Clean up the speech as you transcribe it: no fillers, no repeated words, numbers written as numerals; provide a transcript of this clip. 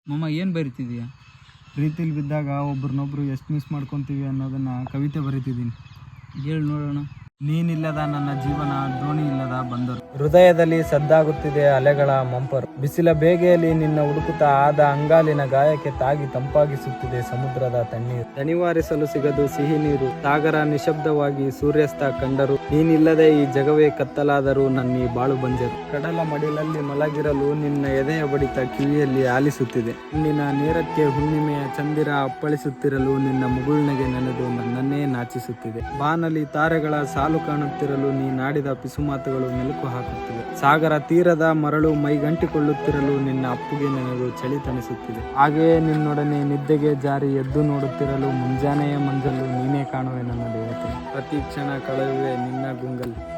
ಮಮ್ಮ ಏನು ಬರಿತಿದೀಯ? ಪ್ರೀತಿಲಿ ಬಿದ್ದಾಗ ಒಬ್ರನ್ನೊಬ್ರು ಎಷ್ಟು ಮಿಸ್ ಮಾಡ್ಕೊತೀವಿ ಅನ್ನೋದನ್ನು ಕವಿತೆ ಬರಿತಿದ್ದೀನಿ. ಹೇಳಿ ನೋಡೋಣ. ನೀನಿಲ್ಲದ ನನ್ನ ಜೀವನ ದೋಣಿ ಇಲ್ಲದ ಬಂದರು. ಹೃದಯದಲ್ಲಿ ಸದ್ದಾಗುತ್ತಿದೆ ಅಲೆಗಳ ಮಂಪರು. ಬಿಸಿಲ ಬೇಗೆಯಲ್ಲಿ ನಿನ್ನ ಹುಡುಕುತ್ತಾ ಆದ ಅಂಗಾಲಿನ ಗಾಯಕ್ಕೆ ತಾಗಿ ತಂಪಾಗಿಸುತ್ತಿದೆ ಸಮುದ್ರದ ತಣ್ಣೀರು. ದಣಿವಾರಿಸಲು ಸಿಗದು ಸಿಹಿ ನೀರು. ಸಾಗರ ನಿಶಬ್ದವಾಗಿ ಸೂರ್ಯಾಸ್ತ ಕಂಡರು. ನೀನಿಲ್ಲದೆ ಈ ಜಗವೇ ಕತ್ತಲಾದರೂ ನನ್ನೀ ಬಾಳು ಬಂಜರು. ಕಡಲ ಮಡಿಲಲ್ಲಿ ಮಲಗಿರಲು ನಿನ್ನ ಎದೆಯ ಬಡಿತ ಕಿವಿಯಲ್ಲಿ ಆಲಿಸುತ್ತಿದೆ. ನಿನ್ನ ನೇರಕ್ಕೆ ಹುಣ್ಣಿಮೆಯ ಚಂದಿರ ಅಪ್ಪಳಿಸುತ್ತಿರಲು ನಿನ್ನ ಮುಗುಳ್ನಗೆ ನೆನೆದು ನನ್ನನ್ನೇ ನಾಚಿಸುತ್ತಿದೆ. ಬಾನಲಿ ತಾರೆಗಳ ಸಾಲು ಕಾಣುತ್ತಿರಲು ನೀ ನಾಡಿದ ಪಿಸುಮಾತುಗಳು ಮೆಲುಕು ಹಾಕುತ್ತಿವೆ. ಸಾಗರ ತೀರದ ಮರಳು ಮೈಗಂಟಿಕೊಳ್ಳುತ್ತಿರಲು ನಿನ್ನ ಅಪ್ಪುಗೆ ನೆನೆದು ಚಳಿ ತಣಿಸುತ್ತಿದೆ. ಹಾಗೆಯೇ ನಿನ್ನೊಡನೆ ನಿದ್ದೆಗೆ ಜಾರಿ ಎದ್ದು ನೋಡುತ್ತಿರಲು ಮುಂಜಾನೆಯ ಮಂಜಲು ನೀನೇ ಕಾಣುವೆ ನನ್ನ ದೇವತೆ. ಪ್ರತಿ ಕ್ಷಣ ಕಳೆಯುವೆ ನಿನ್ನ ಗುಂಗಲ್ಲಿ.